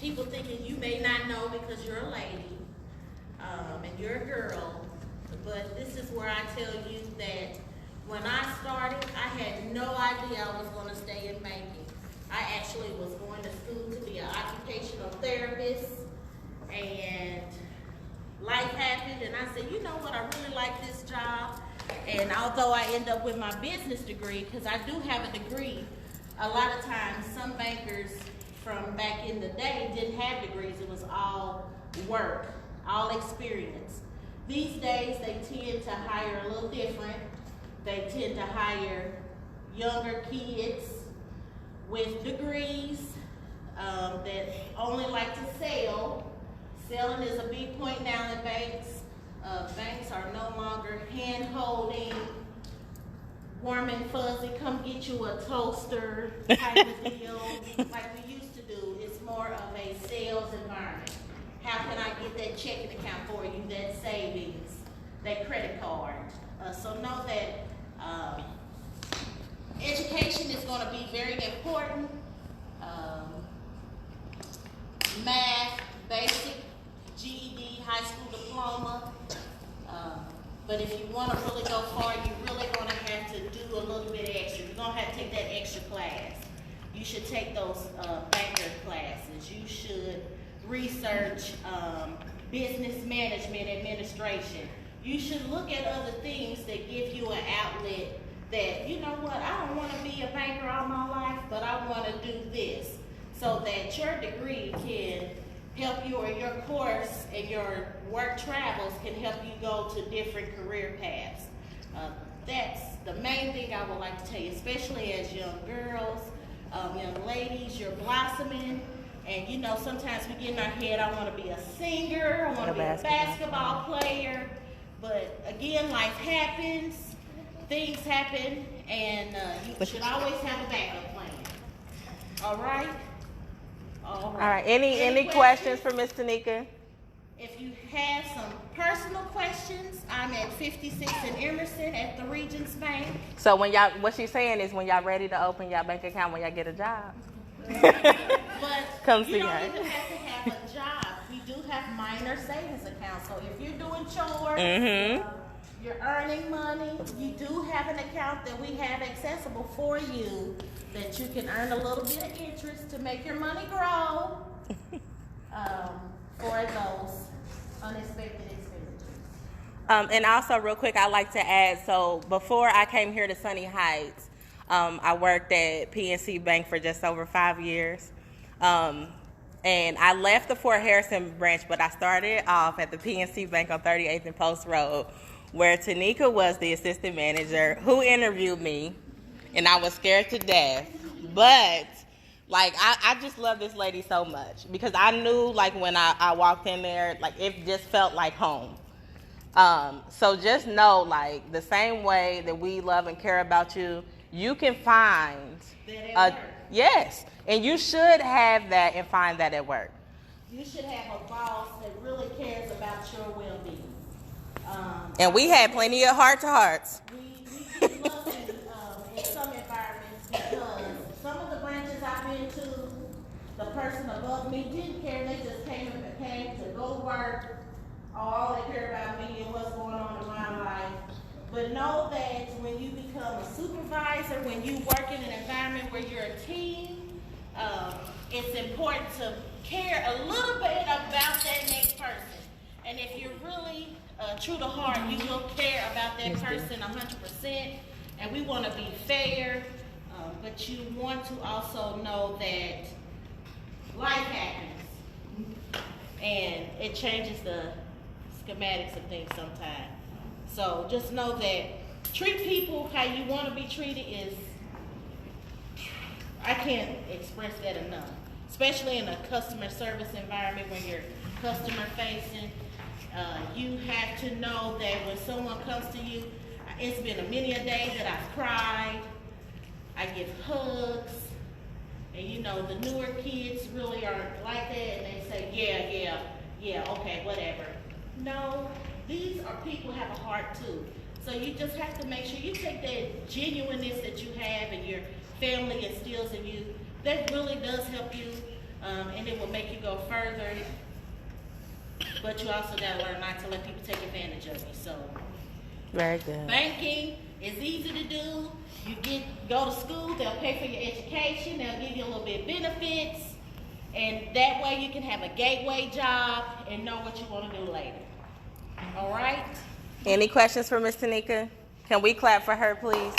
people thinking you may not know because you're a lady and you're a girl, but this is where I tell you that when I started, I had no idea I was going to stay in banking. I actually was going to school to be an occupational therapist, and life happened, and I said, you know what, I really like this job. And although I end up with my business degree, because I do have a degree, a lot of times some bankers from back in the day didn't have degrees. It was all work, all experience. These days they tend to hire a little different. They tend to hire younger kids with degrees that only like to sell. Selling is a big point now in banks. Banks are no longer hand-holding, warm and fuzzy, come get you a toaster type of deal like we used to do. It's more of a sales environment. How can I get that checking account for you, that savings, that credit card? So know that education is going to be very important. Math, basic, GED, high school diploma. But if you want to really go far, you're really going to have to do a little bit extra. You're going to have to take that extra class. You should take those banker classes. You should research business management, administration. You should look at other things that give you an outlet that, you know what, I don't want to be a banker all my life, but I want to do this. So that your degree can help you, or your course and your work travels can help you go to different career paths. That's the main thing I would like to tell you, especially as young girls, young ladies, you're blossoming. And you know, sometimes we get in our head, I want to be a singer, I want to be a basketball player. But again, life happens, things happen, and you should always have a backup plan. All right? All right. Any questions for Miss Tanika? If you have some personal questions, I'm at 56 in Emerson at the Regions Bank. So when y'all, what she's saying is when y'all ready to open y'all bank account when y'all get a job. But come see you don't her. even have to have a job. We do have minor savings accounts. So if you're doing chores, you're earning money, you do have an account that we have accessible for you that you can earn a little bit of interest to make your money grow for those unexpected expenditures. And also real quick, I'd like to add, so before I came here to Sunny Heights, I worked at PNC Bank for just over 5 years. And I left the Fort Harrison branch, but I started off at the PNC Bank on 38th and Post Road, where Tanika was the assistant manager who interviewed me, and I was scared to death. But, like, I just love this lady so much because I knew, like, when I walked in there, like, it just felt like home. So just know, like, the same way that we love and care about you, you can find yes, and you should have that and find that at work. You should have a boss that really cares about your well-being. And we had plenty of heart-to-hearts. We get lucky in some environments because some of the branches I've been to, the person above me didn't care. They just came to go to work. All they care about me and what's going on in my life. But know that when you become a supervisor, when you work in an environment where you're a team, it's important to care a little bit about that next person. And if you're really true to heart, you will care about that person 100%. And we want to be fair, but you want to also know that life happens. And it changes the schematics of things sometimes. So just know that treat people how you want to be treated is, I can't express that enough. Especially in a customer service environment when you're customer facing. You have to know that when someone comes to you, it's been many a day that I've cried, I give hugs, and you know, the newer kids really aren't like that, and they say, yeah, okay, whatever. No, these are people who have a heart too. So you just have to make sure you take that genuineness that you have and your family instills in you. That really does help you and it will make you go further. But you also gotta learn not to let people take advantage of you. So, Very good. banking is easy to do. You go to school, they'll pay for your education, they'll give you a little bit of benefits, and that way you can have a gateway job and know what you want to do later. All right? Any questions for Miss Tanika? Can we clap for her, please?